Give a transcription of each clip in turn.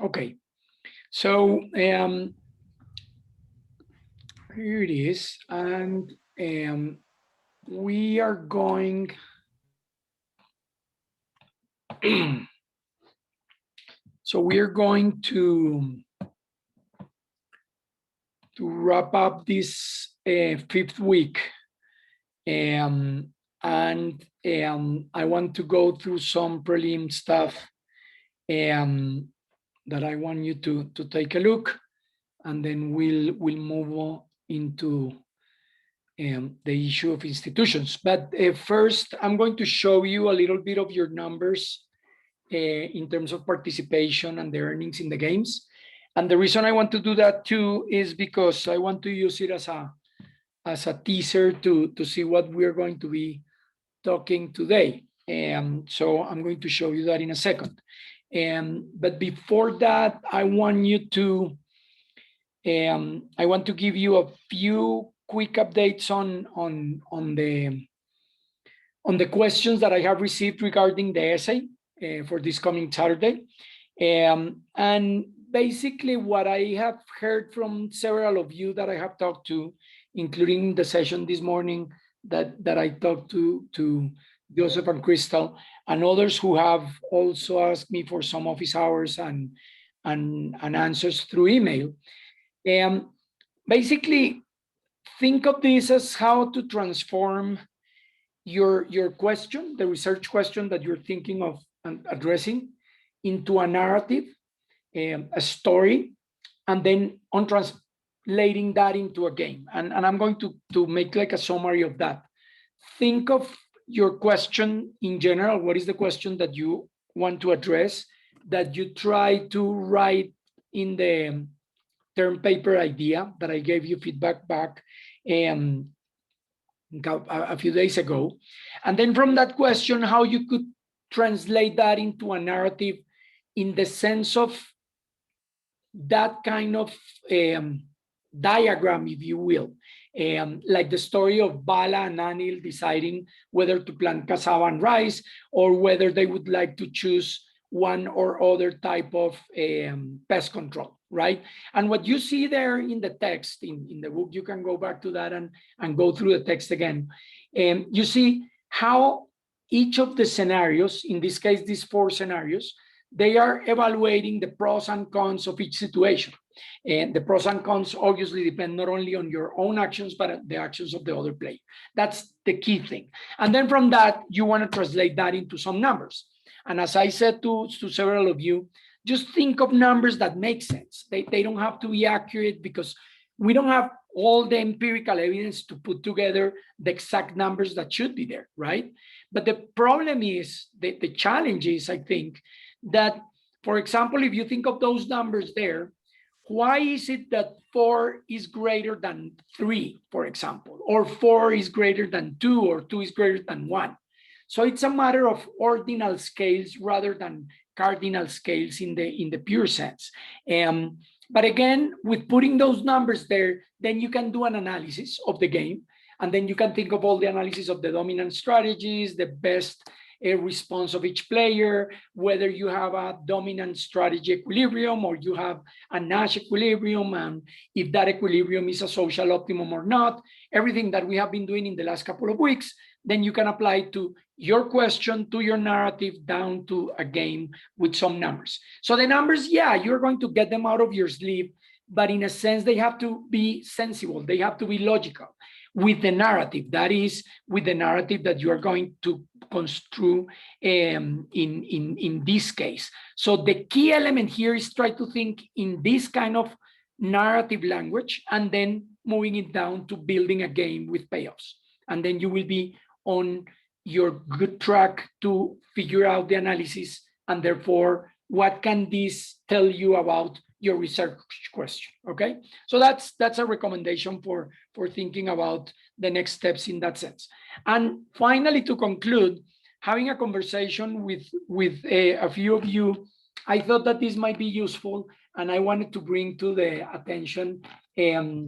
Okay, so here it is, and we are going so we are going to wrap up this 5th week, and I want to go through some prelim stuff that I want you to take a look, and then we'll move on into the issue of institutions. But first, I'm going to show you a little bit of your numbers in terms of participation and the earnings in the games. And the reason I want to do that too is because I want to use it as a teaser to see what we're going to be talking today. So I'm going to show you that in a second. But before that, I want to give you a few quick updates on the questions that I have received regarding the essay for this coming Saturday. And basically what I have heard from several of you that I have talked to, including the session this morning that I talked to Joseph and Crystal, and others who have also asked me for some office hours and answers through email. Basically, think of this as how to transform your question, the research question that you're thinking of addressing, into a narrative, a story, and then on translating that into a game. And I'm going to make like a summary of that. Think of your question in general. What is the question that you want to address, that you try to write in the term paper idea that I gave you feedback back a few days ago. And then from that question, how you could translate that into a narrative in the sense of that kind of diagram, if you will, like the story of Bala and Anil deciding whether to plant cassava and rice, or whether they would like to choose one or other type of pest control, right? And what you see there in the text, in the book, you can go back to that and go through the text again. You see how each of the scenarios, in this case, these 4 scenarios, they are evaluating the pros and cons of each situation. And the pros and cons obviously depend not only on your own actions, but the actions of the other player. That's the key thing. And then from that, you want to translate that into some numbers. And as I said to several of you, just think of numbers that make sense. They don't have to be accurate, because we don't have all the empirical evidence to put together the exact numbers that should be there, right? But the problem is, the challenge is, I think, that, for example, if you think of those numbers there, why is it that 4 is greater than 3, for example, or 4 is greater than 2, or 2 is greater than 1? So it's a matter of ordinal scales rather than cardinal scales in the pure sense. But again, with putting those numbers there, then you can do an analysis of the game, and then you can think of all the analysis of the dominant strategies, the best response of each player, whether you have a dominant strategy equilibrium or you have a Nash equilibrium, and if that equilibrium is a social optimum or not, everything that we have been doing in the last couple of weeks, then you can apply to your question, to your narrative, down to a game with some numbers. So the numbers, yeah, you're going to get them out of your sleeve, but in a sense, they have to be sensible. They have to be logical with the narrative. That is, with the narrative that you are going to construe in this case. So the key element here is try to think in this kind of narrative language, and then moving it down to building a game with payoffs. And then you will be on your good track to figure out the analysis, and therefore, what can this tell you about your research question? Okay, so that's a recommendation for thinking about the next steps in that sense. And finally, to conclude, having a conversation with a few of you, I thought that this might be useful, and I wanted to bring to the attention a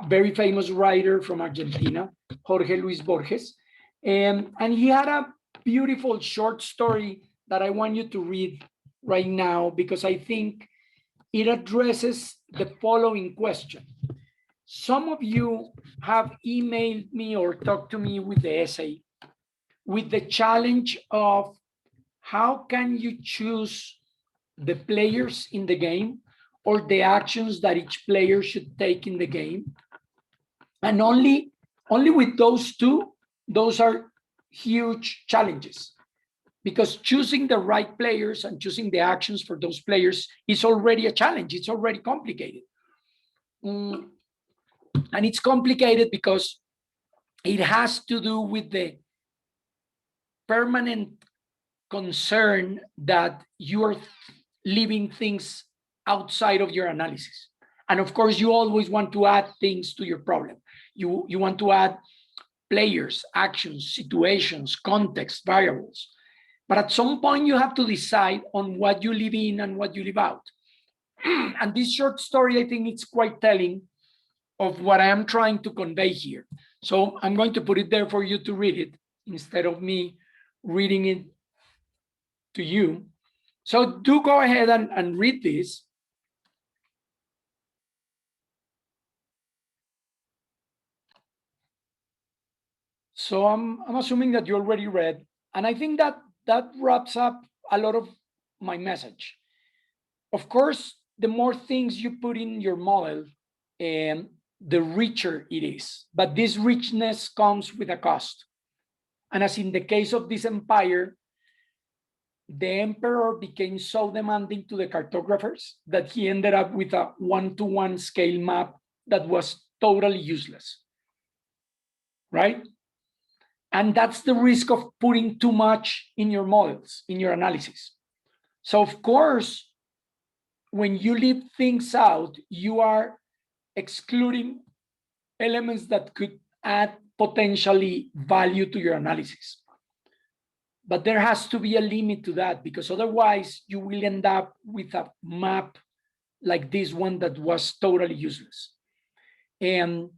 very famous writer from Argentina, Jorge Luis Borges. And he had a beautiful short story that I want you to read right now because I think it addresses the following question. Some of you have emailed me or talked to me with the essay with the challenge of how can you choose the players in the game or the actions that each player should take in the game. And only with those two, those are huge challenges because choosing the right players and choosing the actions for those players is already a challenge. It's already complicated. And it's complicated because it has to do with the permanent concern that you are leaving things outside of your analysis. And of course, you always want to add things to your problem. You want to add players, actions, situations, context, variables. But at some point, you have to decide on what you leave in and what you leave out. And this short story, I think it's quite telling of what I am trying to convey here. So I'm going to put it there for you to read it instead of me reading it to you. So do go ahead and read this. So I'm assuming that you already read, and I think that wraps up a lot of my message. Of course, the more things you put in your model, the richer it is. But this richness comes with a cost. And as in the case of this empire, the emperor became so demanding to the cartographers that he ended up with a 1-to-1 scale map that was totally useless, right? And that's the risk of putting too much in your models, in your analysis. So of course, when you leave things out, you are excluding elements that could add potentially value to your analysis. But there has to be a limit to that because otherwise you will end up with a map like this one that was totally useless. And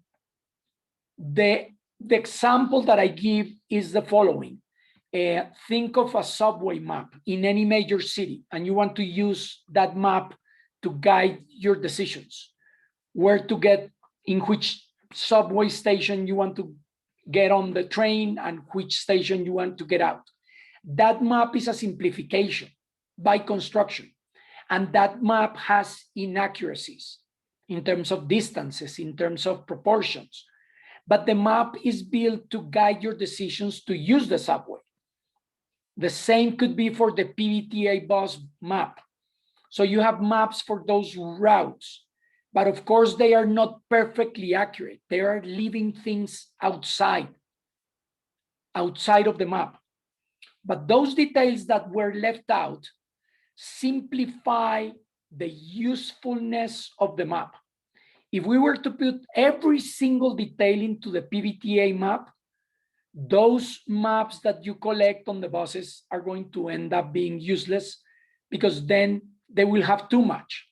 the example that I give is the following. Think of a subway map in any major city, and you want to use that map to guide your decisions, where to get, in which subway station you want to get on the train and which station you want to get out. That map is a simplification by construction, and that map has inaccuracies in terms of distances, in terms of proportions, but the map is built to guide your decisions to use the subway. The same could be for the PBTA bus map. So you have maps for those routes, but of course they are not perfectly accurate. They are leaving things outside of the map. But those details that were left out simplify the usefulness of the map. If we were to put every single detail into the PBTA map, those maps that you collect on the buses are going to end up being useless because then they will have too much.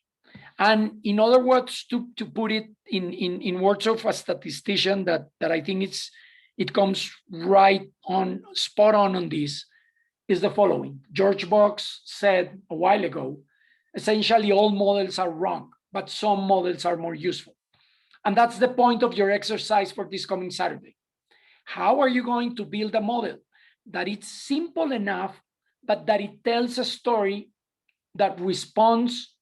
And in other words, to put it in words of a statistician that I think it comes right on, spot on this, is the following. George Box said a while ago, essentially all models are wrong, but some models are more useful. And that's the point of your exercise for this coming Saturday. How are you going to build a model that it's simple enough, but that it tells a story that responds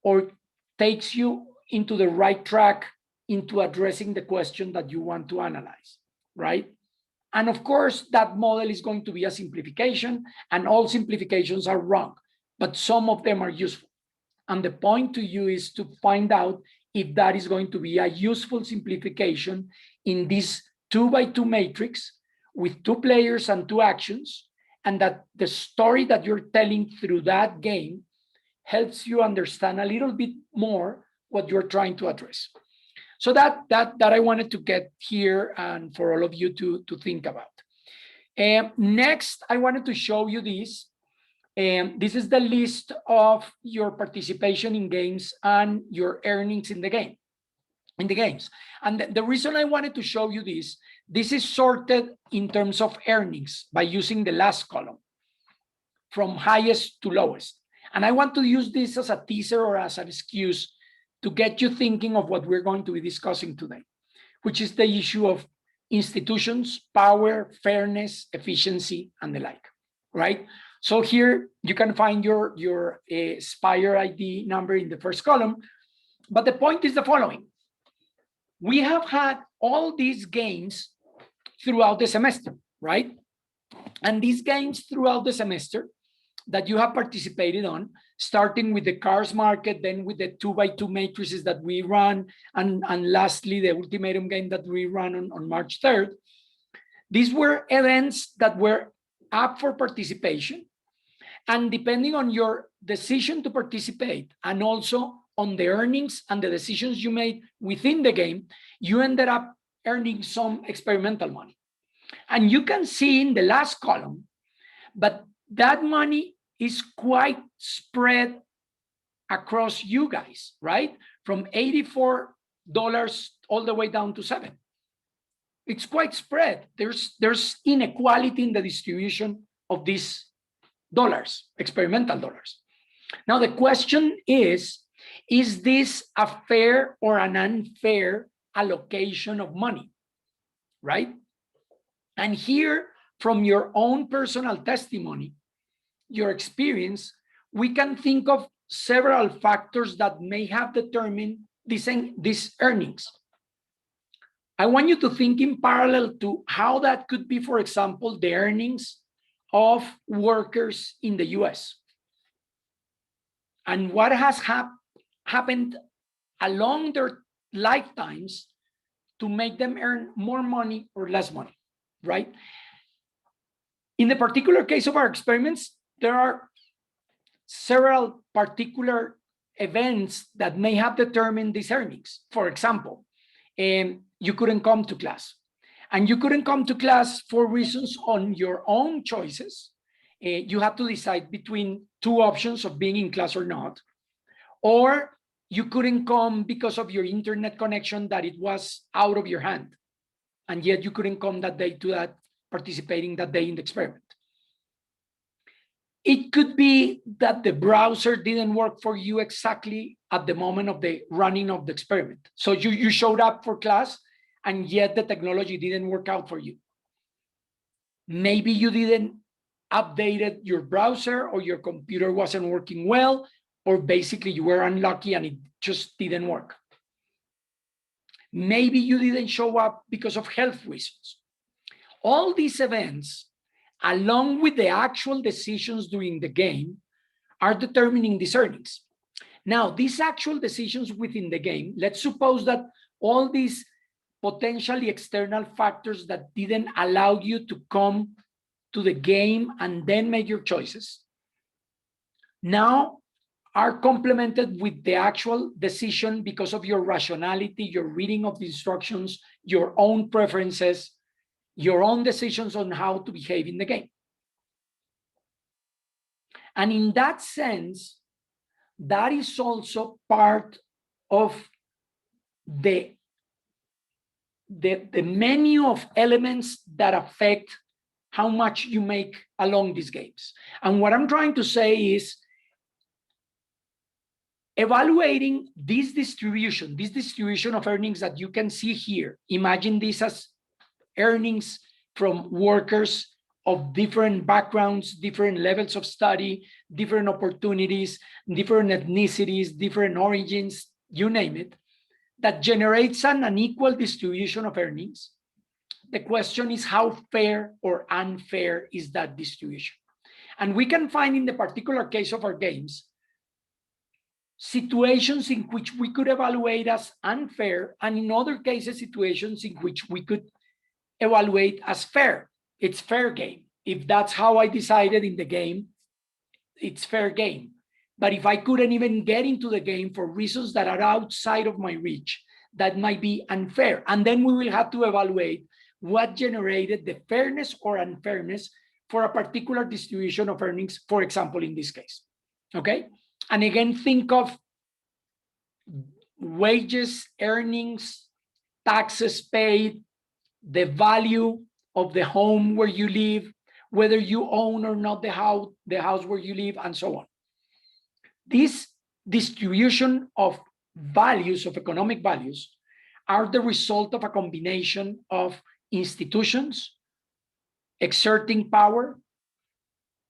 or takes you into the right track into addressing the question that you want to analyze, right? And of course, that model is going to be a simplification, and all simplifications are wrong, but some of them are useful. And the point to you is to find out if that is going to be a useful simplification in this 2x2 matrix with 2 players and 2 actions, and that the story that you're telling through that game helps you understand a little bit more what you're trying to address. So that I wanted to get here and for all of you to think about. Next, I wanted to show you this. This is the list of your participation in games and your earnings in the games. And the reason I wanted to show you this is sorted in terms of earnings by using the last column. from highest to lowest. And I want to use this as a teaser or as an excuse to get you thinking of what we're going to be discussing today, which is the issue of institutions, power, fairness, efficiency, and the like, right? So here you can find your Spire ID number in the first column. But the point is the following. We have had all these games throughout the semester, right? And these games throughout the semester that you have participated on, starting with the cars market, then with the 2x2 matrices that we run, and lastly, the ultimatum game that we run on March 3rd. These were events that were up for participation. And depending on your decision to participate and also on the earnings and the decisions you made within the game, you ended up earning some experimental money. And you can see in the last column, but that money is quite spread across you guys, right? From $84 all the way down to $7. It's quite spread. There's inequality in the distribution of these dollars, experimental dollars. Now, the question is this a fair or an unfair allocation of money, right? And here, from your own personal testimony, your experience, we can think of several factors that may have determined these earnings. I want you to think in parallel to how that could be, for example, the earnings of workers in the US. And what has happened along their lifetimes to make them earn more money or less money, right? In the particular case of our experiments, there are several particular events that may have determined these earnings. For example, you couldn't come to class. And you couldn't come to class for reasons on your own choices. You had to decide between two options of being in class or not. Or you couldn't come because of your internet connection that it was out of your hand. And yet you couldn't come that day to that, participating that day in the experiment. It could be that the browser didn't work for you exactly at the moment of the running of the experiment. So you showed up for class, and yet the technology didn't work out for you. Maybe you didn't update your browser, or your computer wasn't working well, or basically you were unlucky and it just didn't work. Maybe you didn't show up because of health reasons. All these events, along with the actual decisions during the game, are determining these earnings. Now, these actual decisions within the game, let's suppose that all these potentially external factors that didn't allow you to come to the game and then make your choices, now are complemented with the actual decision because of your rationality, your reading of the instructions, your own preferences, your own decisions on how to behave in the game. And in that sense, that is also part of the menu of elements that affect how much you make along these games. And what I'm trying to say is, evaluating this distribution of earnings that you can see here, imagine this as earnings from workers of different backgrounds, different levels of study, different opportunities, different ethnicities, different origins, you name it, that generates an unequal distribution of earnings. The question is, how fair or unfair is that distribution? And we can find, in the particular case of our games, situations in which we could evaluate as unfair, and in other cases, situations in which we could evaluate as fair. It's fair game. If that's how I decided in the game, it's fair game. But if I couldn't even get into the game for reasons that are outside of my reach, that might be unfair. And then we will have to evaluate what generated the fairness or unfairness for a particular distribution of earnings, for example, in this case. Okay? And again, think of wages, earnings, taxes paid, the value of the home where you live, whether you own or not the house where you live, and so on. This distribution of values, of economic values, are the result of a combination of institutions exerting power,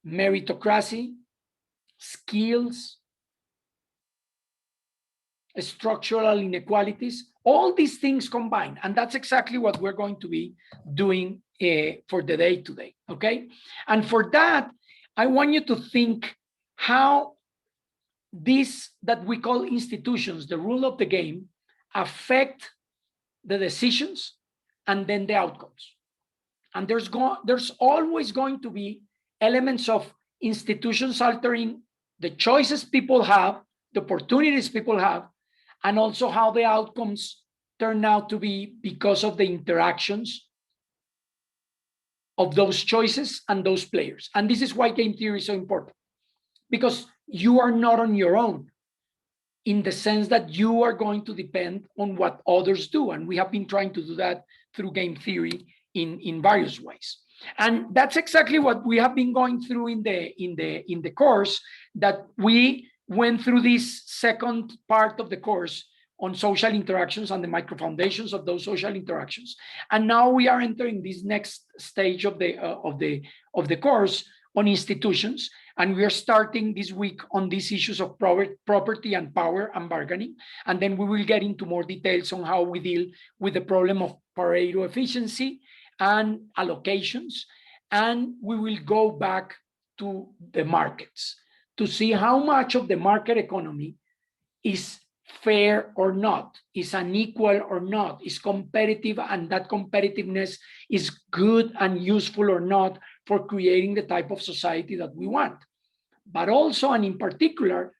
meritocracy, skills, structural inequalities, all these things combined. And that's exactly what we're going to be doing for the day today, okay? And for that, I want you to think how these that we call institutions, the rule of the game, affect the decisions and then the outcomes. And there's always going to be elements of institutions altering the choices people have, the opportunities people have, and also how the outcomes turn out to be because of the interactions of those choices and those players. And this is why game theory is so important, because you are not on your own in the sense that you are going to depend on what others do. And we have been trying to do that through game theory in various ways. And that's exactly what we have been going through in the course, that we went through this second part of the course on social interactions and the micro foundations of those social interactions. And now we are entering this next stage of the course on institutions. And we are starting this week on these issues of property and power and bargaining. And then we will get into more details on how we deal with the problem of Pareto efficiency and allocations. And we will go back to the markets to see how much of the market economy is fair or not, is unequal or not, is competitive, and that competitiveness is good and useful or not for creating the type of society that we want. But also, and in particular,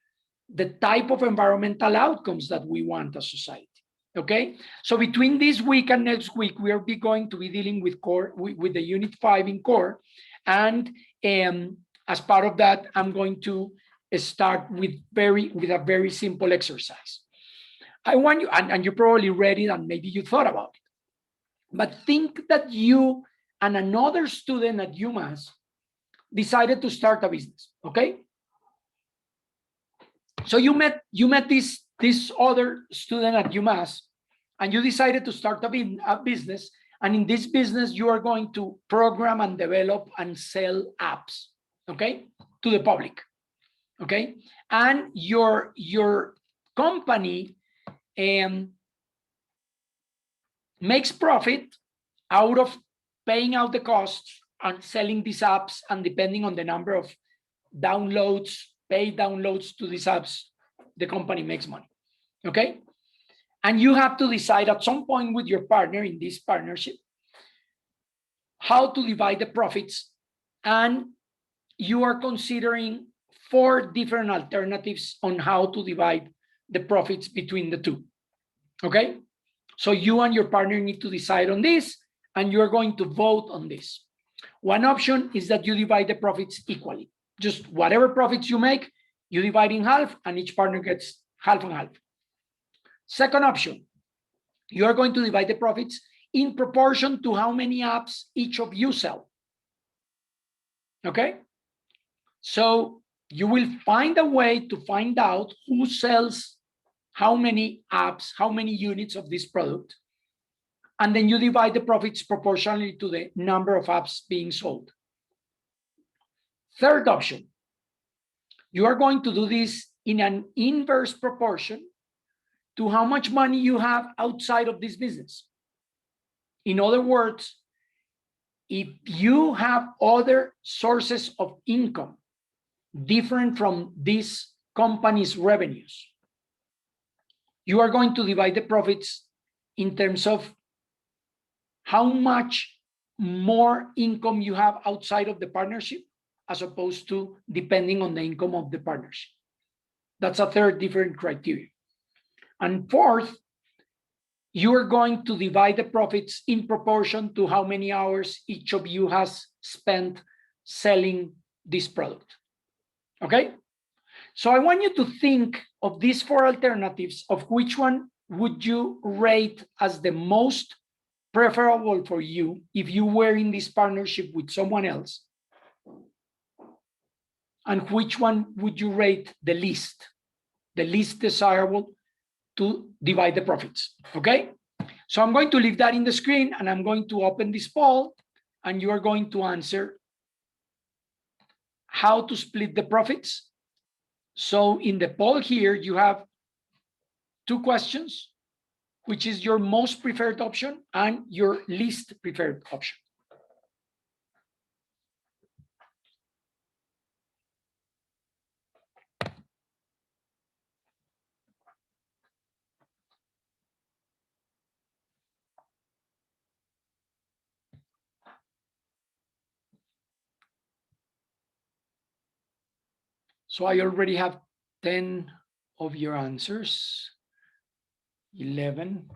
the type of environmental outcomes that we want as society. Okay, so between this week and next week, we are going to be dealing with core, with the unit 5 in core, and as part of that, I'm going to start with a very simple exercise. I want you, and you probably read it and maybe you thought about it, but think that you and another student at UMass decided to start a business. Okay, so you met this other student at UMass, and you decided to start a business. And in this business, you are going to program and develop and sell apps, okay, to the public, okay? And your company makes profit out of paying out the costs and selling these apps, and depending on the number of downloads, paid downloads to these apps, the company makes money, okay? And you have to decide at some point with your partner in this partnership how to divide the profits, and you are considering 4 different alternatives on how to divide the profits between the two, okay? So you and your partner need to decide on this, and you're going to vote on this. One option is that you divide the profits equally. Just whatever profits you make, you divide in half, and each partner gets half and half. Second option, you are going to divide the profits in proportion to how many apps each of you sell. Okay? So you will find a way to find out who sells how many apps, how many units of this product, and then you divide the profits proportionally to the number of apps being sold. Third option, you are going to do this in an inverse proportion to how much money you have outside of this business. In other words, if you have other sources of income different from this company's revenues, you are going to divide the profits in terms of how much more income you have outside of the partnership, as opposed to depending on the income of the partnership. That's a third different criteria. And fourth, you are going to divide the profits in proportion to how many hours each of you has spent selling this product. Okay? So I want you to think of these 4 alternatives, of which one would you rate as the most preferable for you if you were in this partnership with someone else, and which one would you rate the least desirable to divide the profits? Okay, so I'm going to leave that in the screen, and I'm going to open this poll, and you are going to answer how to split the profits. So in the poll here, you have 2 questions, which is your most preferred option and your least preferred option. So I already have 10 of your answers, 11.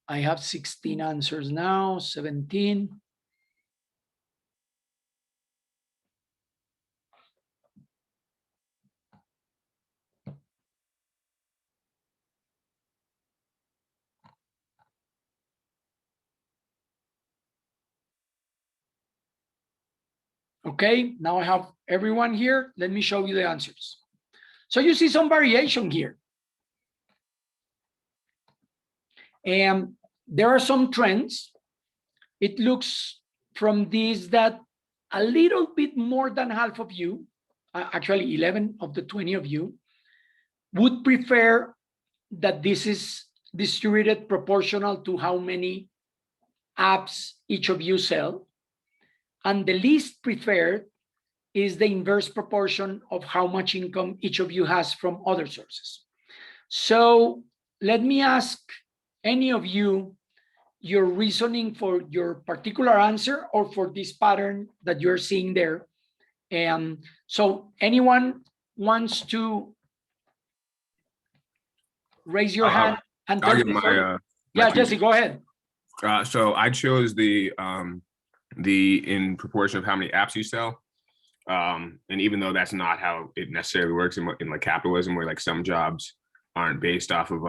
I have 16 answers now, 17. Okay, now I have everyone here. Let me show you the answers. So you see some variation here. And there are some trends. It looks from these that a little bit more than half of you, actually 11 of the 20 of you, would prefer that this is distributed proportional to how many apps each of you sell. And the least preferred is the inverse proportion of how much income each of you has from other sources. So let me ask any of you your reasoning for your particular answer or for this pattern that you're seeing there. And so anyone wants to raise your hand and tell me? Yeah, Jesse, go ahead. So I chose the in proportion of how many apps you sell. And even though that's not how it necessarily works in like capitalism, where like some jobs aren't based off of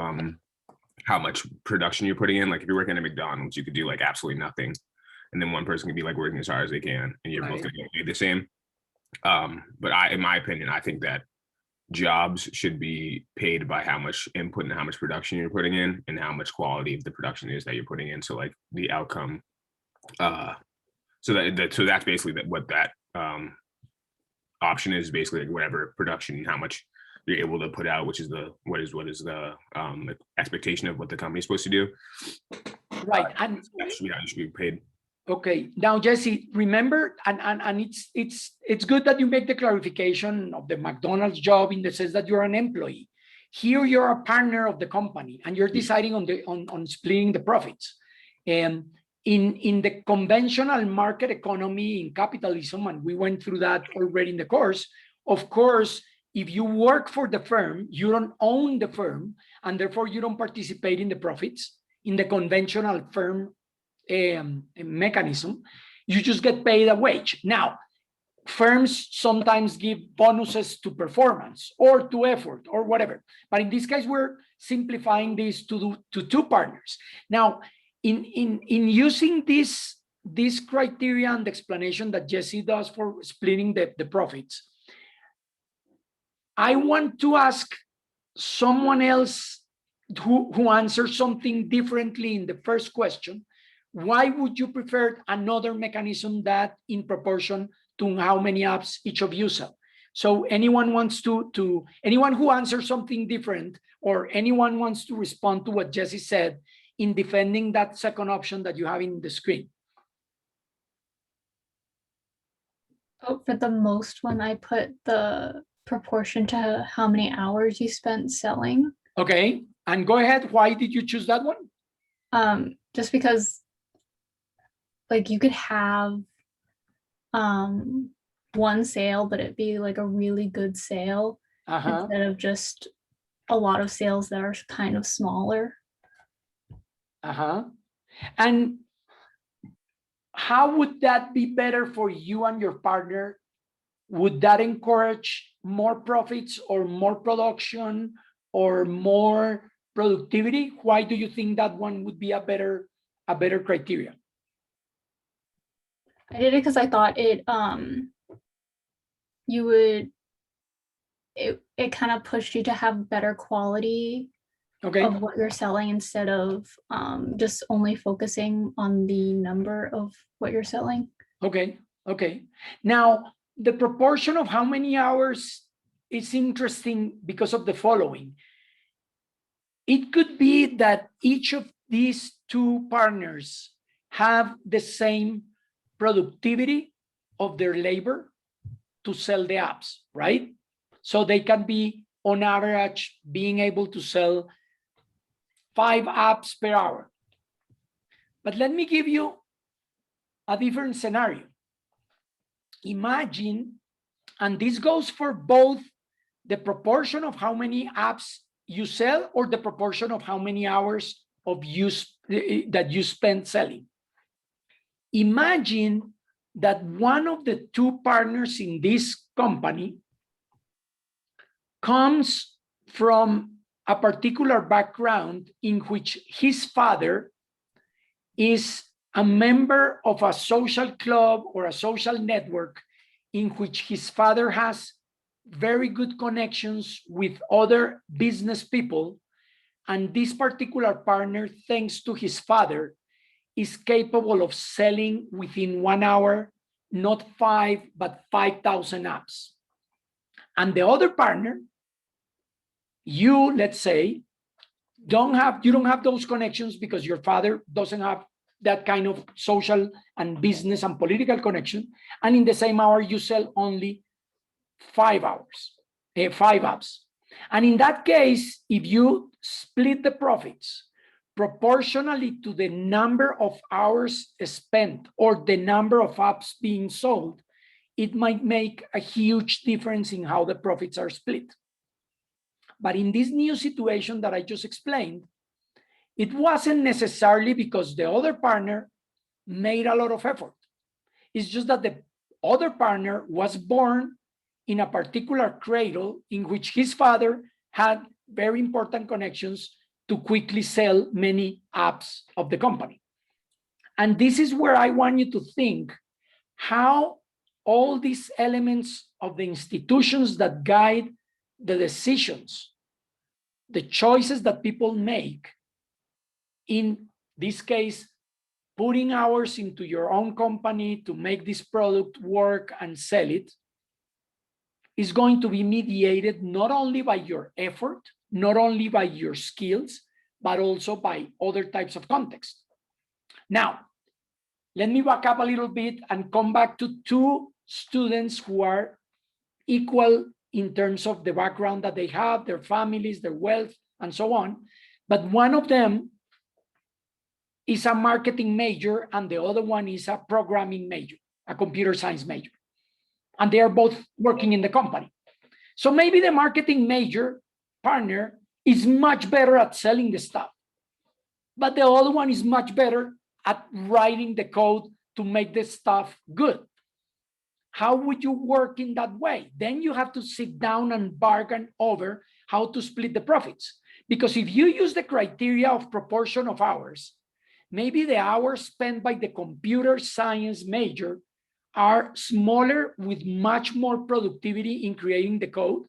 how much production you're putting in. Like if you're working at McDonald's, you could do like absolutely nothing, and then one person could be like working as hard as they can, and you're both gonna get paid the same. But in my opinion, I think that jobs should be paid by how much input and how much production you're putting in, and how much quality of the production is that you're putting in. So like the outcome. So that's basically what that option is, basically like whatever production and how much you're able to put out, which is what is the expectation of what the company's supposed to do. Right, and you should be paid. Okay, now Jesse, remember, and it's good that you make the clarification of the McDonald's job in the sense that you're an employee. Here you're a partner of the company, and you're deciding on splitting the profits. And in the conventional market economy in capitalism, and we went through that already in the course, of course, if you work for the firm, you don't own the firm, and therefore you don't participate in the profits in the conventional firm mechanism. You just get paid a wage. Now, firms sometimes give bonuses to performance or to effort or whatever. But in this case, we're simplifying this to 2 partners. Now, in using this criteria and explanation that Jesse does for splitting the profits, I want to ask someone else who answers something differently in the first question. Why would you prefer another mechanism that in proportion to how many apps each of you sell? So anyone wants anyone who answers something different, or anyone wants to respond to what Jesse said in defending that second option that you have in the screen? Oh, for the most one, I put the proportion to how many hours you spent selling. Okay, and go ahead. Why did you choose that one? Just because like you could have one sale, but it'd be like a really good sale instead of just a lot of sales that are kind of smaller. And how would that be better for you and your partner would that encourage more profits or more production or more productivity? Why do you think that one would be a better criteria? I did it because I thought it it kind of pushed you to have better quality Okay. of what you're selling instead of just only focusing on the number of what you're selling. Okay. Okay. Now, the proportion of how many hours is interesting because of the following. It could be that each of these two partners have the same productivity of their labor to sell the apps, right? So they can be on average being able to sell 5 apps per hour. But let me give you a different scenario. Imagine, and this goes for both the proportion of how many apps you sell or the proportion of how many hours of use that you spend selling. Imagine that one of the two partners in this company comes from a particular background in which his father is a member of a social club or a social network in which his father has very good connections with other business people. And this particular partner, thanks to his father, is capable of selling within 1 hour, not 5, but 5,000 apps. And the other partner, you, let's say, you don't have those connections because your father doesn't have that kind of social and business and political connection. And in the same hour, you sell only 5 apps. And in that case, if you split the profits proportionally to the number of hours spent or the number of apps being sold, it might make a huge difference in how the profits are split. But in this new situation that I just explained, it wasn't necessarily because the other partner made a lot of effort. It's just that the other partner was born in a particular cradle in which his father had very important connections to quickly sell many apps of the company. And this is where I want you to think how all these elements of the institutions that guide the decisions, the choices that people make, in this case, putting hours into your own company to make this product work and sell it, is going to be mediated not only by your effort, not only by your skills, but also by other types of context. Now, let me back up a little bit and come back to two students who are equal in terms of the background that they have, their families, their wealth, and so on. But one of them is a marketing major and the other one is a programming major, a computer science major. And they are both working in the company. So maybe the marketing major partner is much better at selling the stuff, but the other one is much better at writing the code to make the stuff good. How would you work in that way? Then you have to sit down and bargain over how to split the profits. Because if you use the criteria of proportion of hours, maybe the hours spent by the computer science major are smaller with much more productivity in creating the code,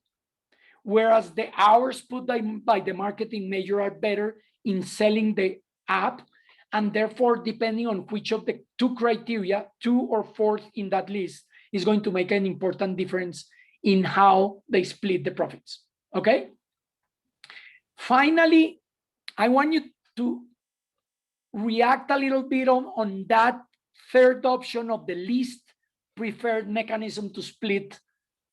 whereas the hours put by the marketing major are better in selling the app. And therefore, depending on which of the two criteria, 2 or 4th in that list, is going to make an important difference in how they split the profits. Okay? Finally, I want you to react a little bit on that third option of the least preferred mechanism to split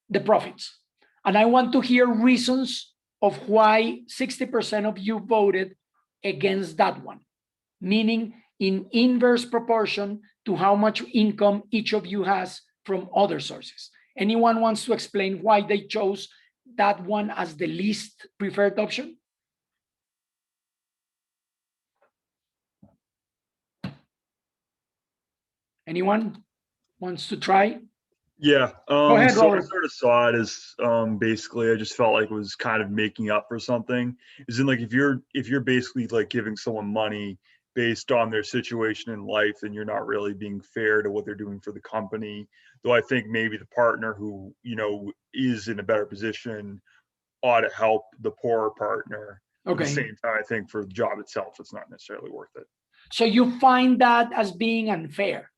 the profits. And I want to hear reasons of why 60% of you voted against that one, meaning in inverse proportion to how much income each of you has from other sources. Anyone wants to explain why they chose that one as the least preferred option? Anyone wants to try? Yeah. Go ahead, So I Robert. sort of saw it as basically I just felt like it was kind of making up for something. Is in like if you're basically like giving someone money based on their situation in life, then you're not really being fair to what they're doing for the company. Though I think maybe the partner who, is in a better position ought to help the poorer partner. At the Okay. same time, I think for the job itself, it's not necessarily worth it. So you find that as being unfair.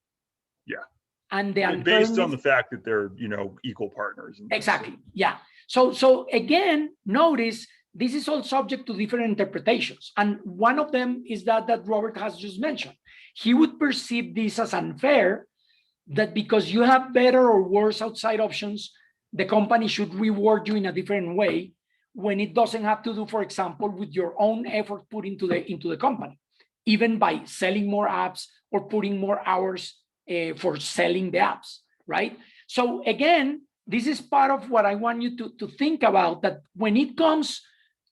Yeah. And the And based on unfairness, the fact that they're, equal partners. exactly. Yeah. So again, notice this is all subject to different interpretations. And one of them is that Robert has just mentioned. He would perceive this as unfair, that because you have better or worse outside options, the company should reward you in a different way when it doesn't have to do, for example, with your own effort put into the company, even by selling more apps or putting more hours for selling the apps, right? So again, this is part of what I want you to think about, that when it comes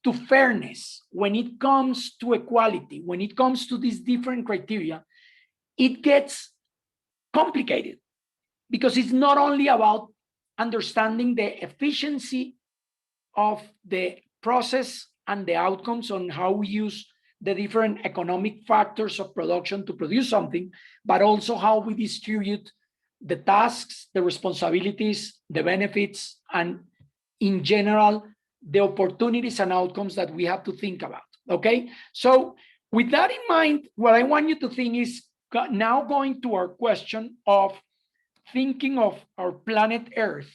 to fairness, when it comes to equality, when it comes to these different criteria, it gets complicated, because it's not only about understanding the efficiency of the process and the outcomes on how we use the different economic factors of production to produce something, but also how we distribute the tasks, the responsibilities, the benefits, and in general, the opportunities and outcomes that we have to think about. Okay, so with that in mind, what I want you to think is now going to our question of thinking of our planet Earth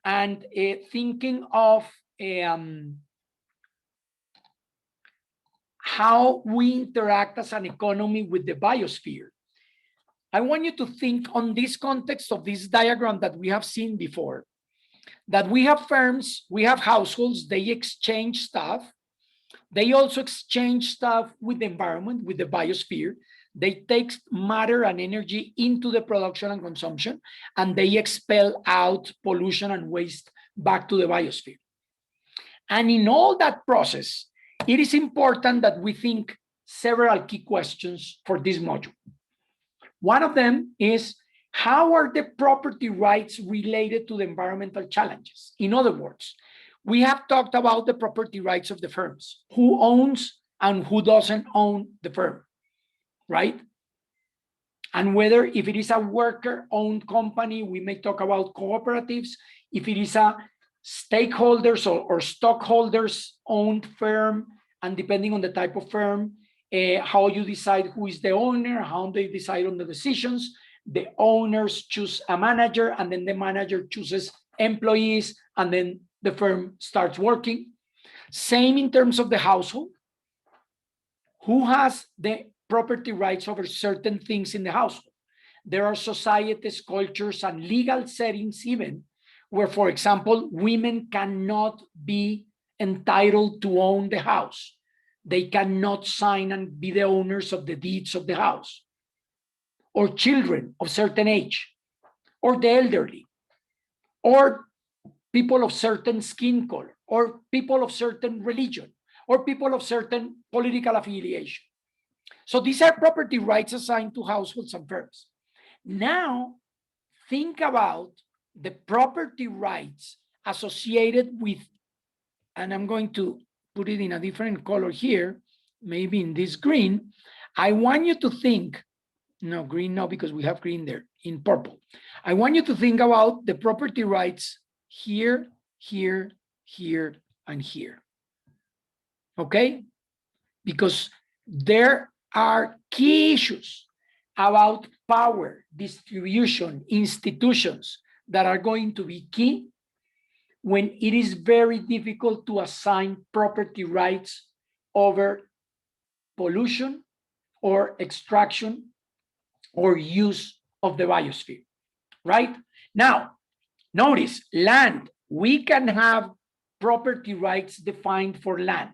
and thinking of how we interact as an economy with the biosphere. I want you to think on this context of this diagram that we have seen before, that we have firms, we have households, they exchange stuff. They also exchange stuff with the environment, with the biosphere. They take matter and energy into the production and consumption, and they expel out pollution and waste back to the biosphere. And in all that process, it is important that we think several key questions for this module. One of them is, how are the property rights related to the environmental challenges? In other words, we have talked about the property rights of the firms, who owns and who doesn't own the firm, right? And whether if it is a worker-owned company, we may talk about cooperatives. If it is a stakeholders or stockholders owned firm, and depending on the type of firm, how you decide who is the owner, how they decide on the decisions. The owners choose a manager, and then the manager chooses employees, and then the firm starts working. Same in terms of the household. Who has the property rights over certain things in the household? There are societies, cultures, and legal settings even where, for example, women cannot be entitled to own the house. They cannot sign and be the owners of the deeds of the house. Or children of certain age, or the elderly, or people of certain skin color, or people of certain religion, or people of certain political affiliation. So these are property rights assigned to households and firms. Now, think about the property rights associated with, and I'm going to put it in a different color here, maybe in this green. I want you to think, no, green no, because we have green there, in purple. I want you to think about the property rights here, here, here, and here. Okay? Because there are key issues about power, distribution, institutions that are going to be key when it is very difficult to assign property rights over pollution or extraction or use of the biosphere, right? Now, notice land. We can have property rights defined for land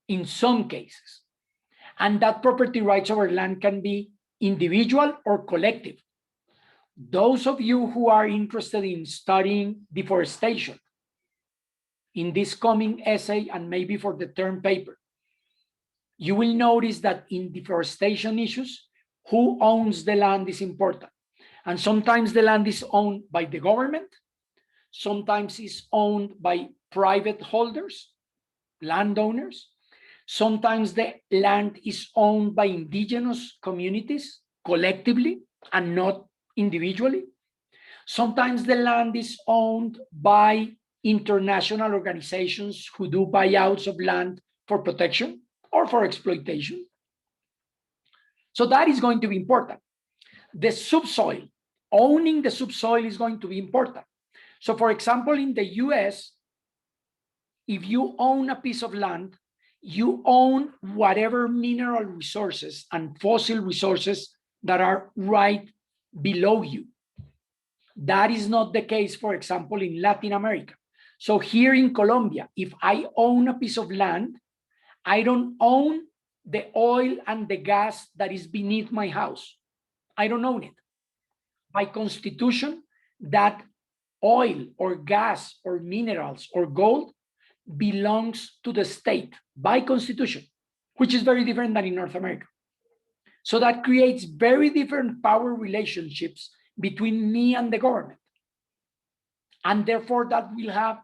in some cases. And that property rights over land can be individual or collective. Those of you who are interested in studying deforestation in this coming essay and maybe for the term paper, you will notice that in deforestation issues, who owns the land is important. And sometimes the land is owned by the government. Sometimes it's owned by private holders, landowners. Sometimes the land is owned by indigenous communities collectively and not individually. Sometimes the land is owned by international organizations who do buyouts of land for protection or for exploitation. So that is going to be important. The subsoil, owning the subsoil is going to be important. So for example, in the US, if you own a piece of land, you own whatever mineral resources and fossil resources that are right below you. That is not the case, for example, in Latin America. So here in Colombia, if I own a piece of land, I don't own the oil and the gas that is beneath my house. I don't own it. By constitution, that oil or gas or minerals or gold belongs to the state by constitution, which is very different than in North America. So that creates very different power relationships between me and the government. And therefore that will have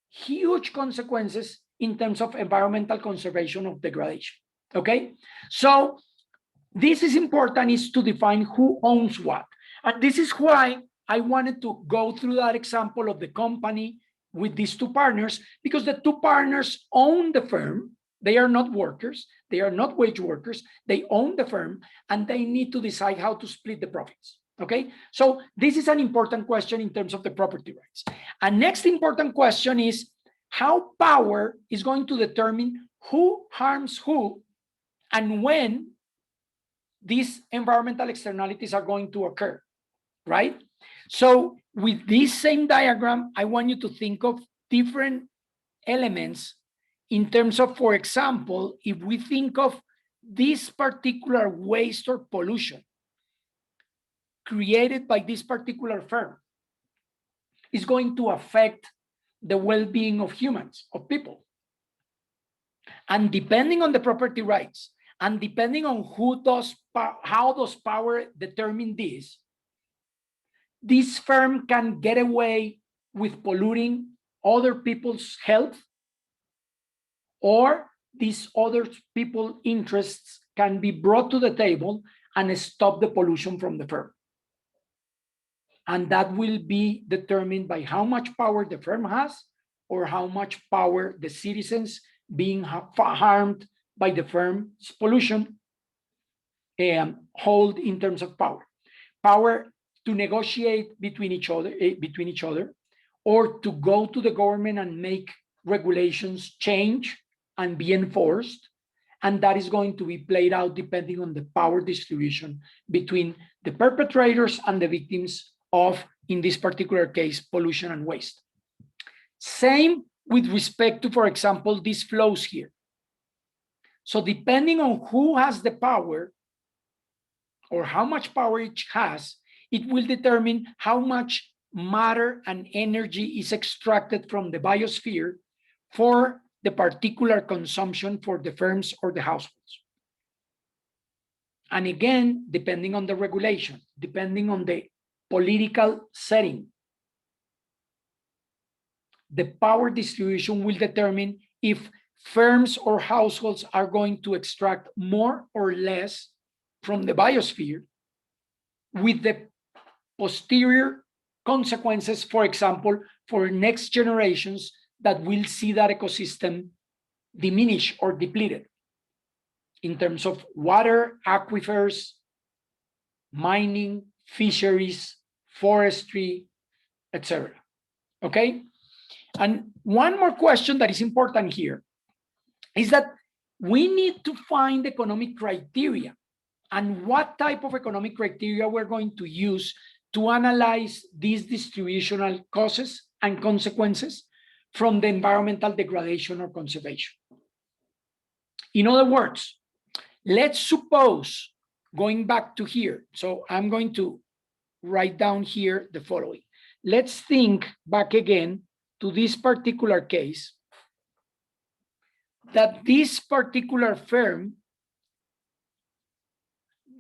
huge consequences in terms of environmental conservation of degradation. Okay, so this is important, is to define who owns what. And this is why I wanted to go through that example of the company with these two partners, because the two partners own the firm. They are not workers. They are not wage workers. They own the firm, and they need to decide how to split the profits. Okay, so this is an important question in terms of the property rights. And next important question is how power is going to determine who harms who and when these environmental externalities are going to occur, right? So with this same diagram, I want you to think of different elements in terms of, for example, if we think of this particular waste or pollution created by this particular firm is going to affect the well-being of humans, of people. And depending on the property rights, and depending on how does power determine this firm can get away with polluting other people's health, or these other people's interests can be brought to the table and stop the pollution from the firm. And that will be determined by how much power the firm has or how much power the citizens being harmed by the firm's pollution hold in terms of power. Power to negotiate between each other, or to go to the government and make regulations change and be enforced. And that is going to be played out depending on the power distribution between the perpetrators and the victims of, in this particular case, pollution and waste. Same with respect to, for example, these flows here. So depending on who has the power or how much power each has, it will determine how much matter and energy is extracted from the biosphere for the particular consumption for the firms or the households. And again, depending on the regulation, depending on the political setting, the power distribution will determine if firms or households are going to extract more or less from the biosphere, with the posterior consequences, for example, for next generations that will see that ecosystem diminish or depleted in terms of water, aquifers, mining, fisheries, forestry, etc. Okay? And one more question that is important here is that we need to find economic criteria, and what type of economic criteria we're going to use to analyze these distributional causes and consequences from the environmental degradation or conservation. In other words, let's suppose, going back to here, so I'm going to write down here the following. Let's think back again to this particular case, that this particular firm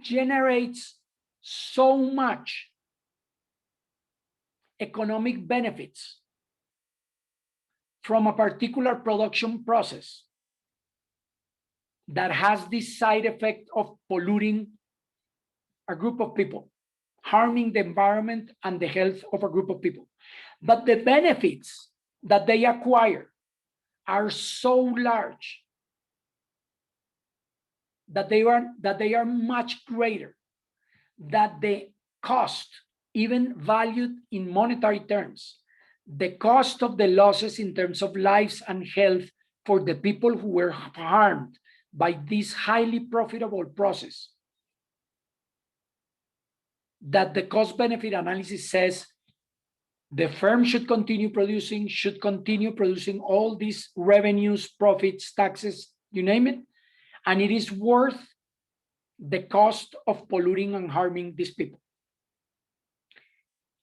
generates so much economic benefits from a particular production process that has this side effect of polluting a group of people, harming the environment and the health of a group of people. But the benefits that they acquire are so large that they are much greater, that the cost, even valued in monetary terms, the cost of the losses in terms of lives and health for the people who were harmed by this highly profitable process, that the cost benefit analysis says the firm should continue producing all these revenues, profits, taxes, you name it, and it is worth the cost of polluting and harming these people.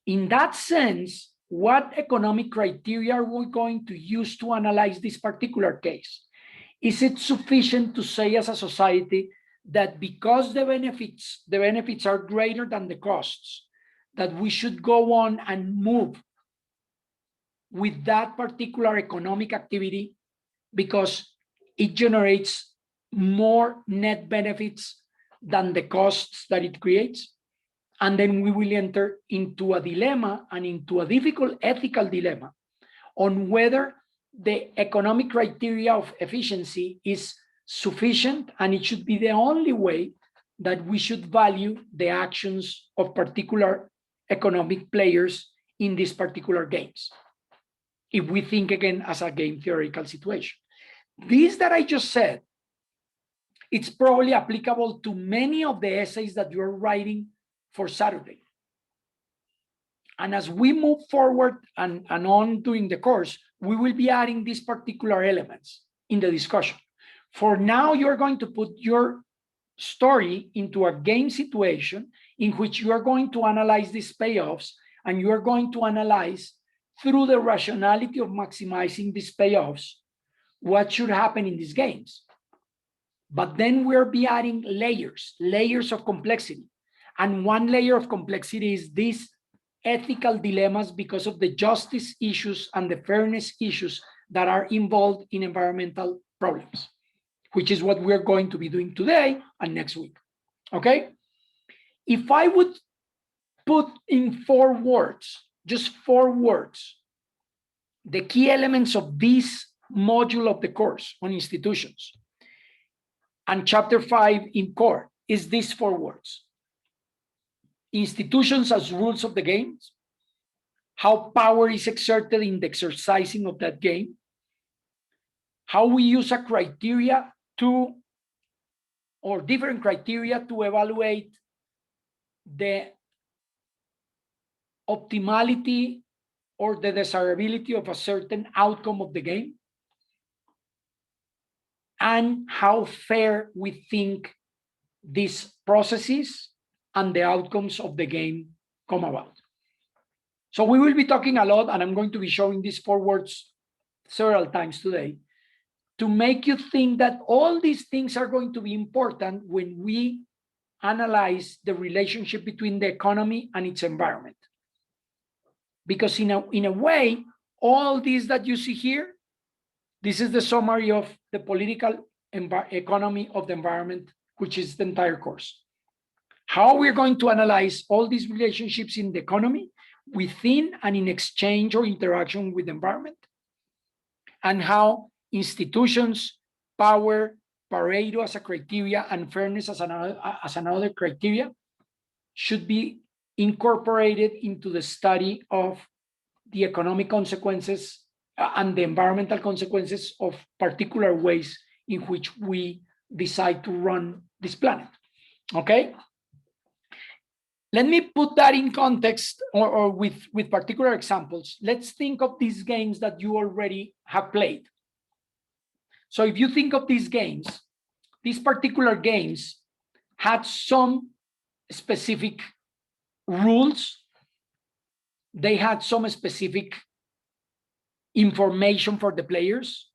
In that sense, what economic criteria are we going to use to analyze this particular case? Is it sufficient to say as a society that because the benefits are greater than the costs, that we should go on and move with that particular economic activity because it generates more net benefits than the costs that it creates? And then we will enter into a dilemma and into a difficult ethical dilemma on whether the economic criteria of efficiency is sufficient, and it should be the only way that we should value the actions of particular economic players in these particular games, if we think again as a game theoretical situation. This that I just said, it's probably applicable to many of the essays that you're writing for Saturday. And as we move forward and on during the course, we will be adding these particular elements in the discussion. For now, you're going to put your story into a game situation in which you are going to analyze these payoffs, and you are going to analyze through the rationality of maximizing these payoffs what should happen in these games. But then we'll be adding layers of complexity. And one layer of complexity is these ethical dilemmas because of the justice issues and the fairness issues that are involved in environmental problems, which is what we're going to be doing today and next week. Okay? If I would put in 4 words, just 4 words, the key elements of this module of the course on institutions and chapter 5 in core, is these 4 words: institutions as rules of the games, how power is exerted in the exercising of that game, how we use a criteria to, or different criteria to evaluate the optimality or the desirability of a certain outcome of the game, and how fair we think these processes and the outcomes of the game come about. So we will be talking a lot, and I'm going to be showing these 4 words several times today to make you think that all these things are going to be important when we analyze the relationship between the economy and its environment. Because in a way, all these that you see here, this is the summary of the political economy of the environment, which is the entire course. How we're going to analyze all these relationships in the economy within and in exchange or interaction with the environment, and how institutions, power, Pareto as a criteria, and fairness as another criteria should be incorporated into the study of the economic consequences and the environmental consequences of particular ways in which we decide to run this planet. Okay? Let me put that in context or with particular examples. Let's think of these games that you already have played. So if you think of these games, these particular games had some specific rules. They had some specific information for the players.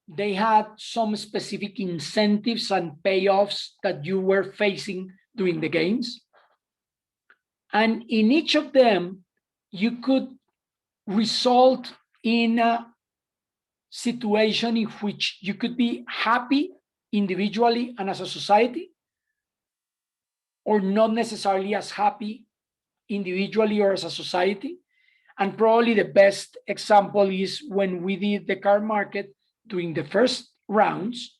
They had some specific incentives and payoffs that you were facing during the games. And in each of them, you could result in a situation in which you could be happy individually and as a society, or not necessarily as happy individually or as a society. And probably the best example is when we did the car market during the first rounds,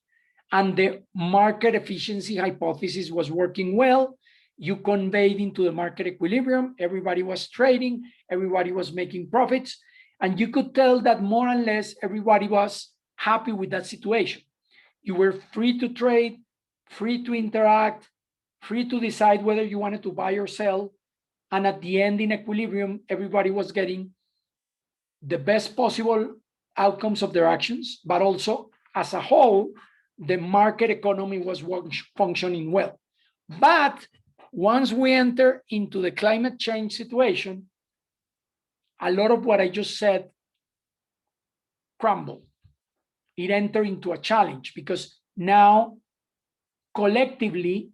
and the market efficiency hypothesis was working well. You conveyed into the market equilibrium, everybody was trading, everybody was making profits, and you could tell that more or less everybody was happy with that situation. You were free to trade, free to interact, free to decide whether you wanted to buy or sell. And at the end, in equilibrium, everybody was getting the best possible outcomes of their actions, but also as a whole, the market economy was functioning well. But once we enter into the climate change situation, a lot of what I just said crumbled. It entered into a challenge because now collectively,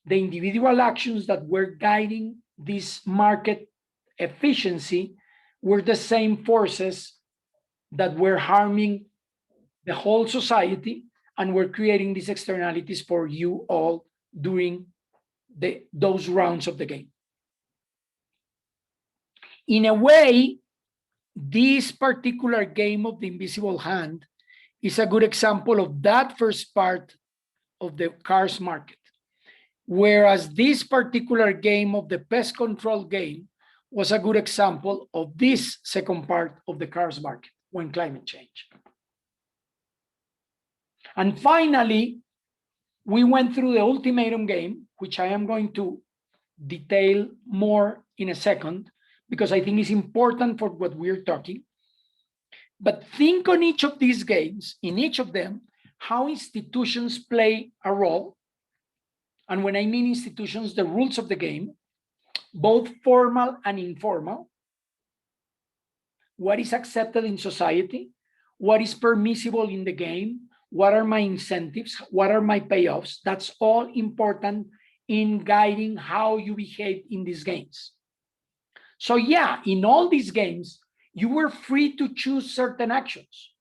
the individual actions that were guiding this market efficiency were the same forces that were harming the whole society and were creating these externalities for you all during those rounds of the game. In a way, this particular game of the invisible hand is a good example of that first part of the cars market. Whereas this particular game of the pest control game was a good example of this second part of the cars market when climate change. And finally, we went through the ultimatum game, which I am going to detail more in a second, because I think it's important for what we're talking. But think on each of these games, in each of them, how institutions play a role. And when I mean institutions, the rules of the game, both formal and informal. What is accepted in society? What is permissible in the game? What are my incentives? What are my payoffs? That's all important in guiding how you behave in these games. So yeah, in all these games, you were free to choose certain actions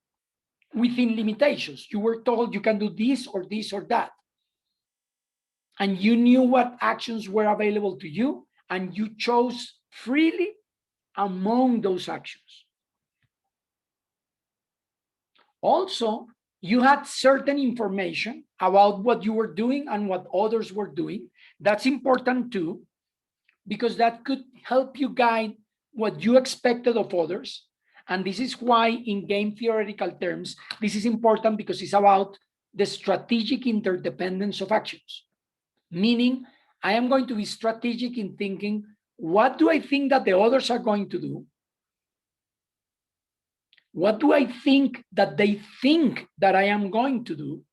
within limitations. You were told you can do this or that. And you knew what actions were available to you, and you chose freely among those actions. Also, you had certain information about what you were doing and what others were doing. That's important too, because that could help you guide what you expected of others. And this is why in game theoretical terms, this is important, because it's about the strategic interdependence of actions. Meaning, I am going to be strategic in thinking, what do I think that the others are going to do? What do I think that they think that I am going to do?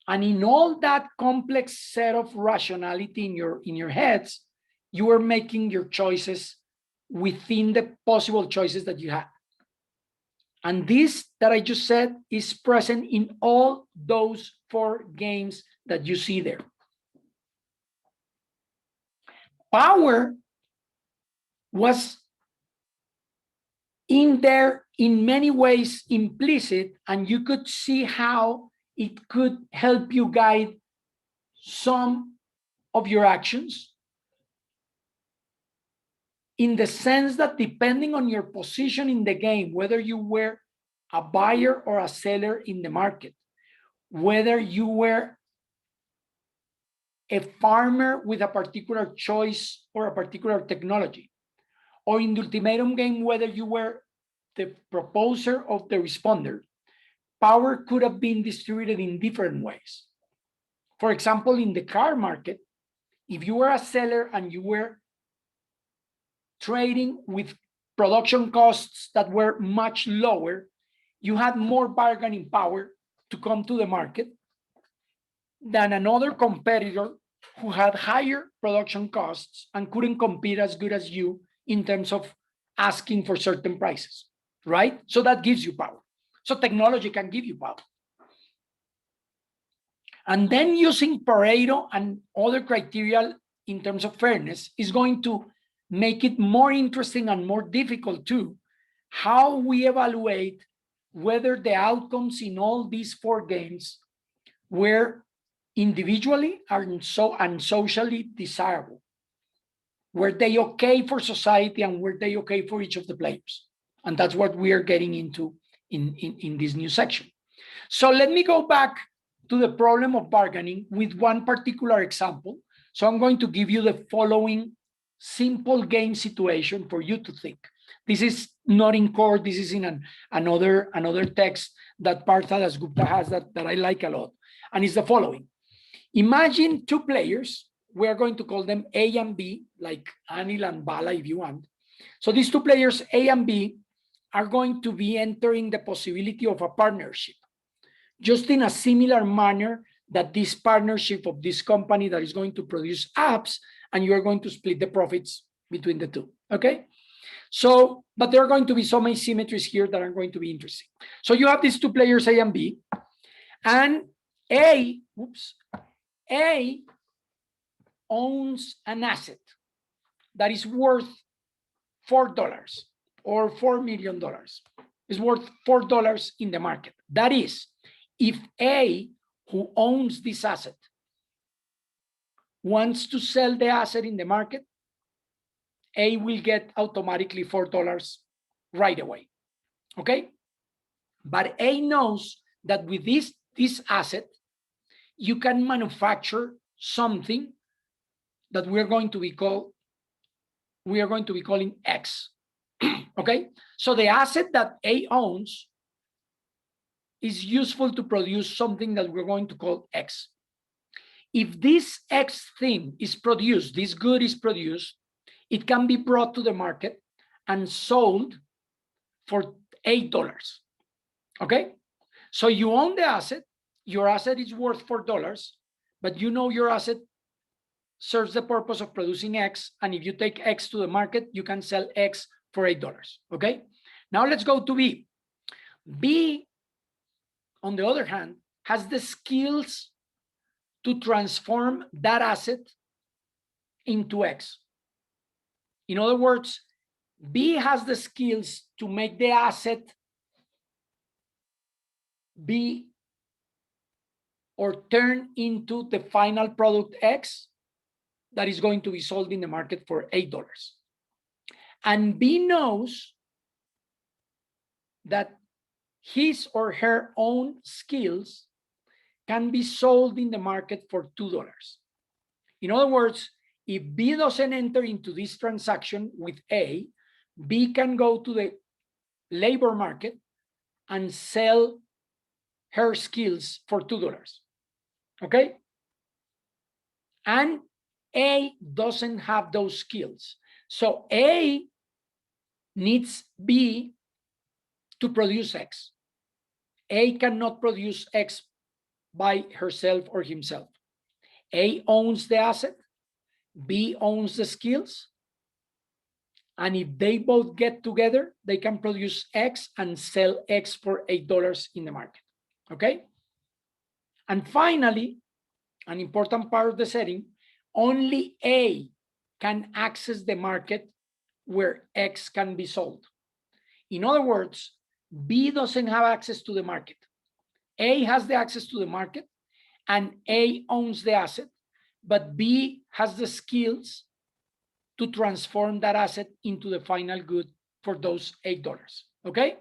And in all that complex set of rationality in your heads, you are making your choices within the possible choices that you have. And this that I just said is present in all those 4 games that you see there. Power was in there in many ways implicit, and you could see how it could help you guide some of your actions, in the sense that depending on your position in the game, whether you were a buyer or a seller in the market, whether you were a farmer with a particular choice or a particular technology, or in the ultimatum game, whether you were the proposer of the responder, power could have been distributed in different ways. For example, in the car market, if you were a seller and you were trading with production costs that were much lower, you had more bargaining power to come to the market than another competitor who had higher production costs and couldn't compete as good as you in terms of asking for certain prices, right? So that gives you power. So technology can give you power. And then using Pareto and other criteria in terms of fairness is going to make it more interesting and more difficult too, how we evaluate whether the outcomes in all these 4 games were individually and socially desirable. Were they okay for society and were they okay for each of the players? And that's what we are getting into in this new section. So let me go back to the problem of bargaining with one particular example. So I'm going to give you the following simple game situation for you to think. This is not in core, this is in another text that Partha Dasgupta has that I like a lot. And it's the following. Imagine 2 players, we are going to call them A and B, like Anil and Bala if you want. So these 2 players, A and B, are going to be entering the possibility of a partnership, just in a similar manner that this partnership of this company that is going to produce apps, and you are going to split the profits between the 2, okay? So, but there are going to be some asymmetries here that are going to be interesting. So you have these 2 players, A and B, and A owns an asset that is worth $4 or $4 million. It's worth $4 in the market. That is, if A, who owns this asset, wants to sell the asset in the market, A will get automatically $4 right away, okay? But A knows that with this asset, you can manufacture something that we are going to be calling X, okay? So the asset that A owns is useful to produce something that we're going to call X. If this X thing is produced, this good is produced, it can be brought to the market and sold for $8, okay? So you own the asset, your asset is worth $4, but you know your asset serves the purpose of producing X, and if you take X to the market, you can sell X for $8, okay? Now let's go to B. B, on the other hand, has the skills to transform that asset into X. In other words, B has the skills to make the asset be or turn into the final product X that is going to be sold in the market for $8. And B knows that his or her own skills can be sold in the market for $2. In other words, if B doesn't enter into this transaction with A, B can go to the labor market and sell her skills for $2, okay? And A doesn't have those skills. So A needs B to produce X. A cannot produce X by herself or himself. A owns the asset, B owns the skills, and if they both get together, they can produce X and sell X for $8 in the market, okay? And finally, an important part of the setting, only A can access the market where X can be sold. In other words, B doesn't have access to the market. A has the access to the market and A owns the asset, but B has the skills to transform that asset into the final good for those $8, okay?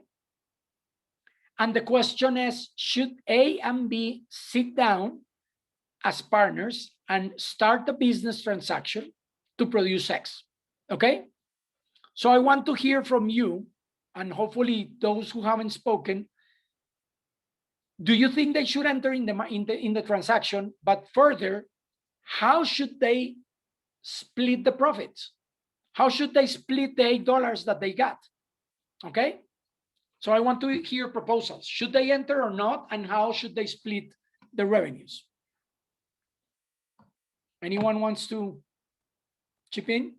And the question is, should A and B sit down as partners and start a business transaction to produce X, okay? So I want to hear from you, and hopefully those who haven't spoken, do you think they should enter in the transaction? But further, how should they split the profits? How should they split the $8 that they got? Okay, so I want to hear proposals. Should they enter or not, and how should they split the revenues? Anyone wants to chip in?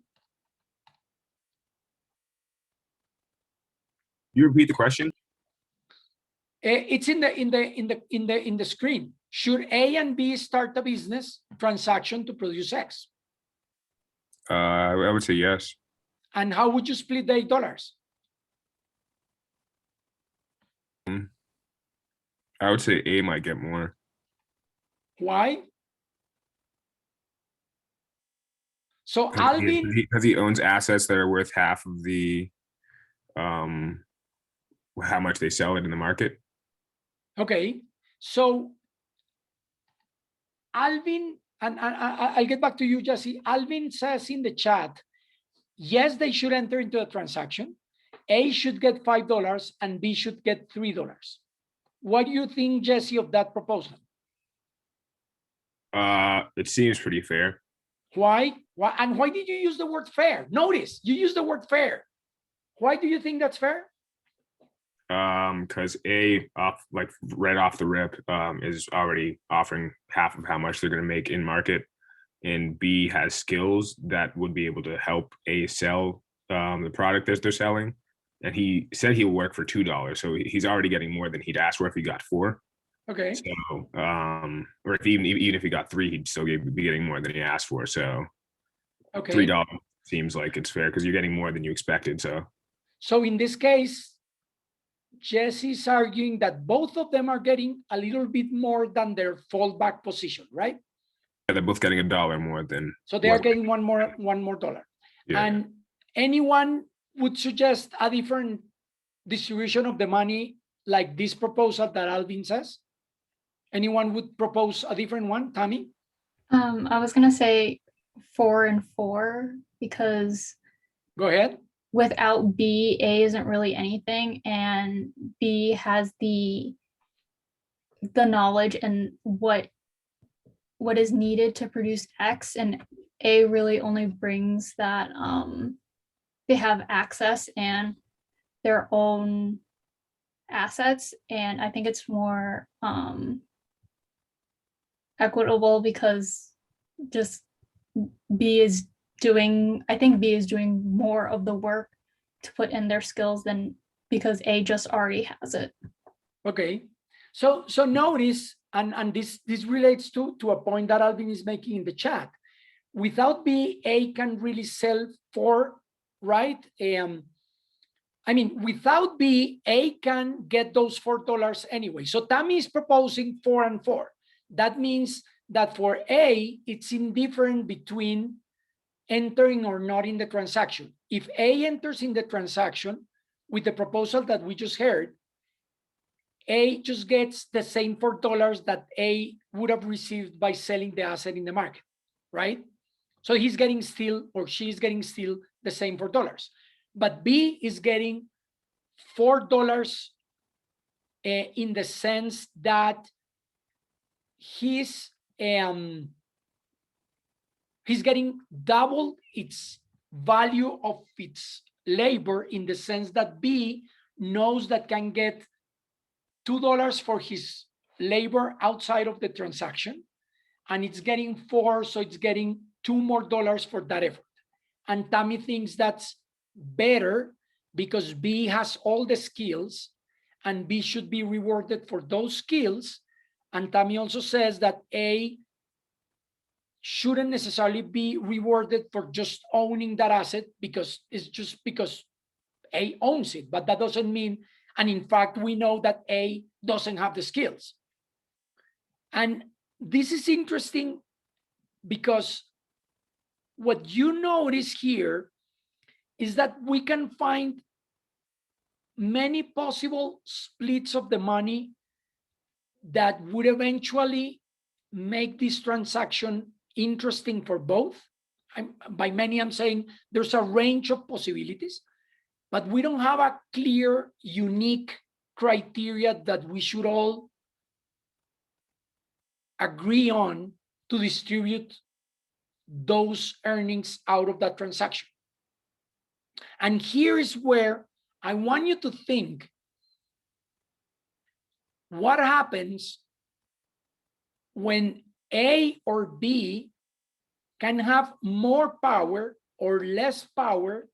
You repeat the question? It's in the screen. Should A and B start a business transaction to produce X? I would say yes. And how would you split the $8? I would say A might get more. Why? So Alvin, Because he owns assets that are worth half of the how much they sell it in the market. okay. So Alvin, and I'll get back to you, Jesse. Alvin says in the chat, yes, they should enter into a transaction. A should get $5 and B should get $3. What do you think, Jesse, of that proposal? It seems pretty fair. Why? Why? And why did you use the word fair? Notice you use the word fair. Why do you think that's fair? Because A, right off the rip, is already offering half of how much they're going to make in market, and B has skills that would be able to help A sell the product that they're selling. And he said he'll work for $2, so he's already getting more than he'd asked for if he got 4. Okay. So, or if even if he got 3, he'd still be getting more than he asked for. So, Okay. $3 seems like it's fair because you're getting more than you expected. So in this case, Jesse's arguing that both of them are getting a little bit more than their fallback position, right? Yeah, they're both getting $1 more than. So they are getting one more dollar. Yeah. And anyone would suggest a different distribution of the money like this proposal that Alvin says? Anyone would propose a different one, Tammy? I was gonna say 4 and 4 because Go ahead. without B, A isn't really anything, and B has the knowledge and what is needed to produce X, and A really only brings that they have access and their own assets, and I think it's more equitable because just B is doing more of the work to put in their skills than because A just already has it. Okay. So notice, and this relates to a point that Alvin is making in the chat. Without B, A can really sell for, right? I mean, without B, A can get those $4 anyway. So Tammy is proposing 4 and 4. That means that for A, it's indifferent between entering or not in the transaction. If A enters in the transaction with the proposal that we just heard, A just gets the same $4 that A would have received by selling the asset in the market, right? So he's getting still, or she's getting still the same $4. But B is getting $4 in the sense that he's getting double its value of its labor, in the sense that B knows that can get $2 for his labor outside of the transaction, and it's getting 4, so it's getting $2 more for that effort. And Tammy thinks that's better because B has all the skills and B should be rewarded for those skills. And Tammy also says that A shouldn't necessarily be rewarded for just owning that asset because it's just because A owns it, but that doesn't mean, and in fact, we know that A doesn't have the skills. And this is interesting because what you notice here is that we can find many possible splits of the money that would eventually make this transaction interesting for both. By many, I'm saying there's a range of possibilities, but we don't have a clear, unique criteria that we should all agree on to distribute those earnings out of that transaction. And here is where I want you to think what happens when A or B can have more power or less power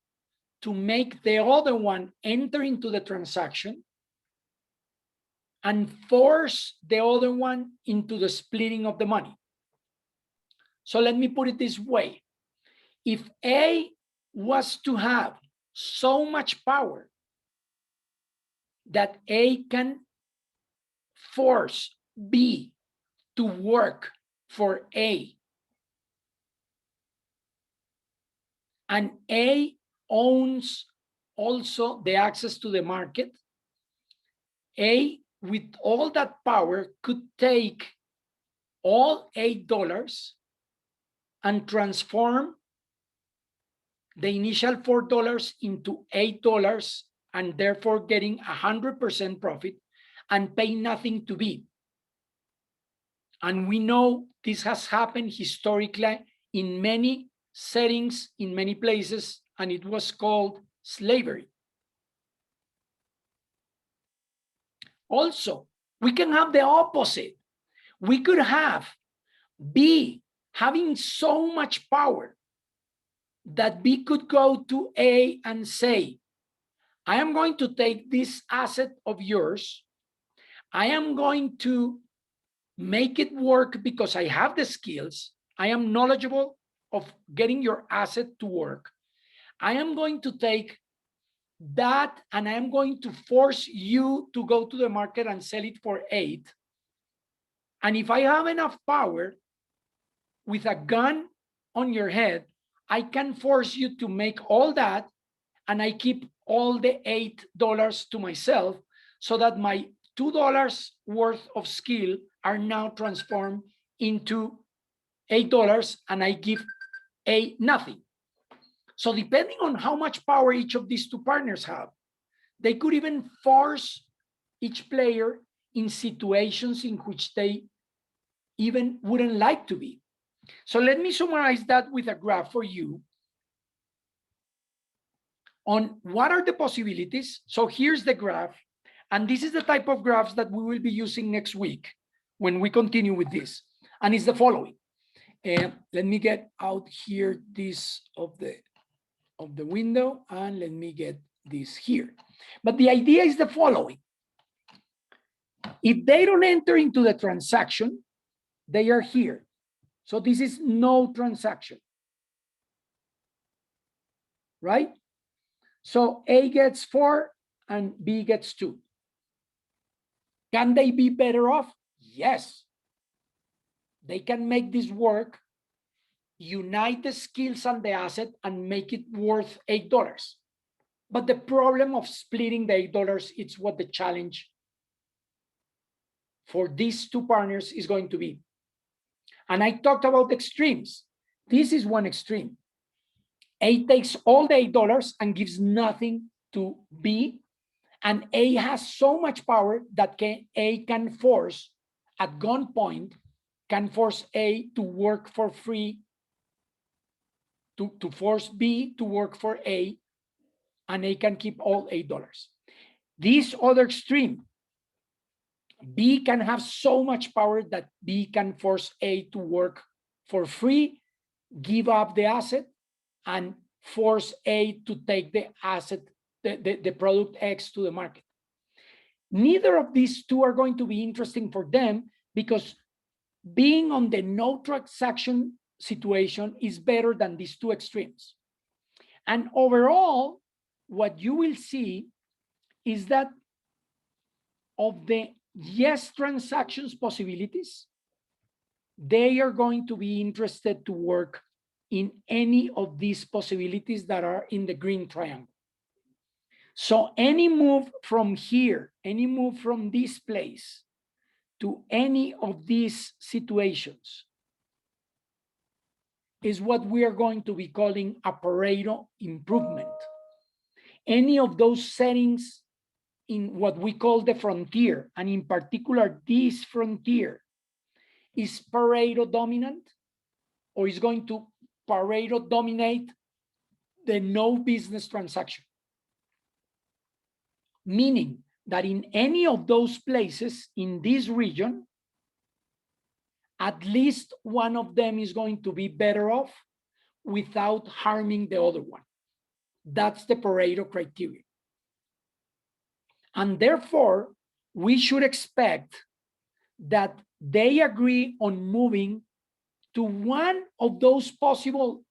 to make the other one enter into the transaction and force the other one into the splitting of the money. So let me put it this way. If A was to have so much power that A can force B to work for A, and A owns also the access to the market, A, with all that power, could take all $8 and transform the initial $4 into $8 and therefore getting 100% profit and pay nothing to B. And we know this has happened historically in many settings, in many places, and it was called slavery. Also, we can have the opposite. We could have B having so much power that B could go to A and say, I am going to take this asset of yours. I am going to make it work because I have the skills. I am knowledgeable of getting your asset to work. I am going to take that and I am going to force you to go to the market and sell it for 8. And if I have enough power with a gun on your head, I can force you to make all that and I keep all the $8 to myself so that my $2 worth of skill are now transformed into $8 and I give A nothing. So depending on how much power each of these two partners have, they could even force each player in situations in which they even wouldn't like to be. So let me summarize that with a graph for you on what are the possibilities. So here's the graph, and this is the type of graphs that we will be using next week when we continue with this, and it's the following. Let me get out here this of the window, and let me get this here. But the idea is the following. If they don't enter into the transaction, they are here. So this is no transaction, right? So A gets 4 and B gets 2. Can they be better off? Yes. They can make this work, unite the skills and the asset and make it worth $8. But the problem of splitting the $8, it's what the challenge for these two partners is going to be. And I talked about extremes. This is one extreme. A takes all the $8 and gives nothing to B, and A has so much power that A can force, at gunpoint, can force A to work for free, to force B to work for A, and A can keep all $8. This other extreme, B can have so much power that B can force A to work for free, give up the asset, and force A to take the asset, the product X to the market. Neither of these two are going to be interesting for them because being on the no transaction situation is better than these two extremes. And overall, what you will see is that of the yes transactions possibilities, they are going to be interested to work in any of these possibilities that are in the green triangle. So any move from here, any move from this place to any of these situations is what we are going to be calling a Pareto improvement. Any of those settings in what we call the frontier, and in particular this frontier, is Pareto dominant, or is going to Pareto dominate the no business transaction? Meaning that in any of those places in this region, at least one of them is going to be better off without harming the other one. That's the Pareto criteria. And therefore, we should expect that they agree on moving to one of those possible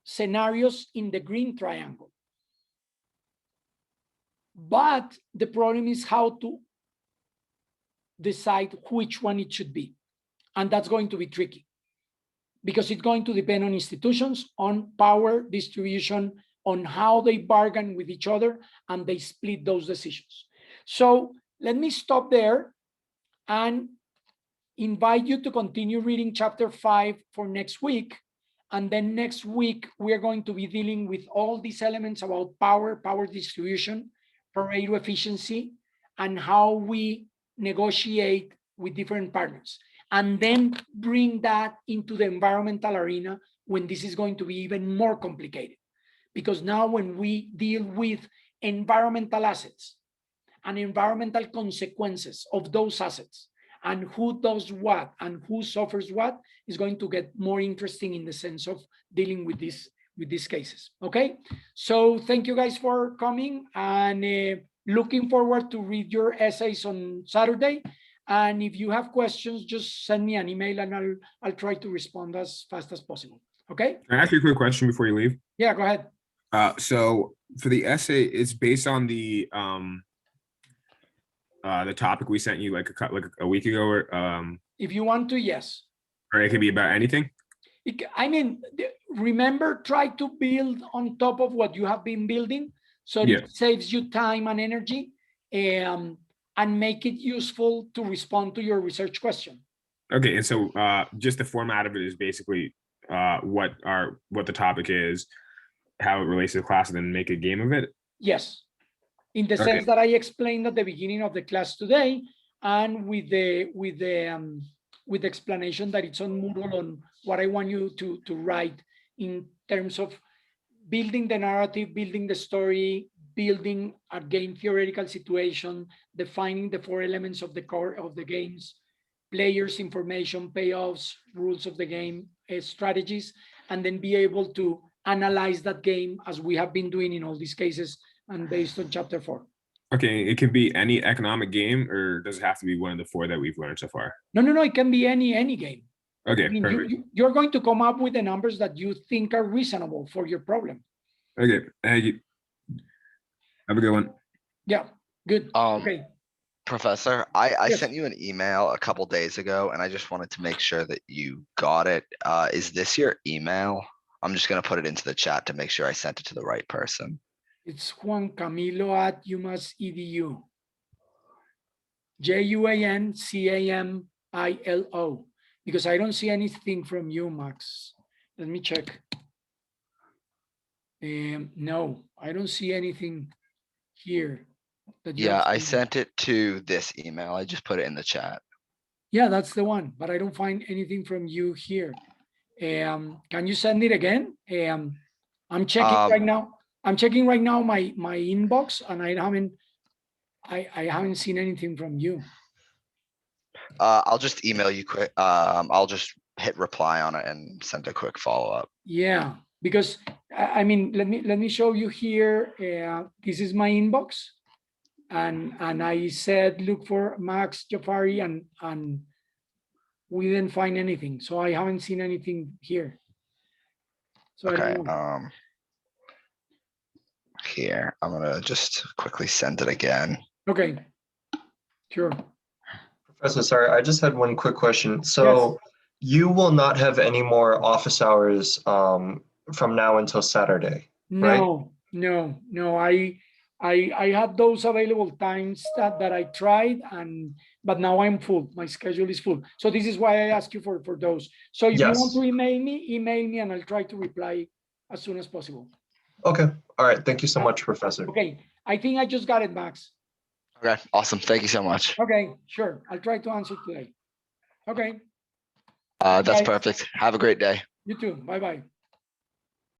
scenarios in the green triangle. But the problem is how to decide which one it should be. And that's going to be tricky because it's going to depend on institutions, on power distribution, on how they bargain with each other and they split those decisions. So let me stop there and invite you to continue reading chapter 5 for next week. And then next week, we are going to be dealing with all these elements about power distribution, Pareto efficiency, and how we negotiate with different partners. And then bring that into the environmental arena when this is going to be even more complicated. Because now when we deal with environmental assets and environmental consequences of those assets, and who does what and who suffers what is going to get more interesting in the sense of dealing with these cases. Okay, so thank you guys for coming and looking forward to read your essays on Saturday. And if you have questions, just send me an email and I'll try to respond as fast as possible. Okay. Can I ask you a quick question before you leave? Yeah, go ahead. So for the essay, it's based on the topic we sent you like a week ago, or if you want to, yes. Or it could be about anything. I mean, remember, try to build on top of what you have been building, so it saves you time and energy, and make it useful to respond to your research question. Okay, and so just the format of it is basically what the topic is, how it relates to the class, and then make a game of it. Yes, in the sense that I explained at the beginning of the class today, and with the explanation that it's on Moodle on what I want you to write in terms of building the narrative, building the story, building a game theoretical situation, defining the 4 elements of the core of the games, players, information, payoffs, rules of the game, strategies, and then be able to analyze that game as we have been doing in all these cases and based on chapter 4. Okay, it can be any economic game, or does it have to be one of the 4 that we've learned so far? No, it can be any game. Okay, I mean, perfect. you're going to come up with the numbers that you think are reasonable for your problem. Okay, thank you. Have a good one. Yeah, good. Okay. Professor, I Yes. sent you an email a couple days ago, and I just wanted to make sure that you got it. Is this your email? I'm just going to put it into the chat to make sure I sent it to the right person. It's Juan Camilo at UMass.edu. JUANCAMILO. Because I don't see anything from you, Max. Let me check. No, I don't see anything here. Yeah, I sent it to this email. I just put it in the chat. Yeah, that's the one, but I don't find anything from you here. Can you send it again? I'm checking right now. I'm checking right now my inbox, and I haven't seen anything from you. I'll just email you quick. I'll just hit reply on it and send a quick follow-up. Yeah, because I mean, let me show you here. This is my inbox, and I said look for Max Jafari, and we didn't find anything, so I haven't seen anything here. So Okay. I don't know. Here, I'm gonna just quickly send it again. Okay, sure. Professor, sorry, I just had one quick question. So you will not have any more office hours from now until Saturday, right? No. I had those available times that I tried, but now I'm full. My schedule is full. So this is why I ask you for those. So if you want to email me and I'll try to reply as soon as possible. Okay. All right. Thank you so much, Professor. Okay. I think I just got it, Max. Okay, awesome. Thank you so much. Okay, sure. I'll try to answer today. Okay. That's Bye. perfect. Have a great day. You too. Bye-bye.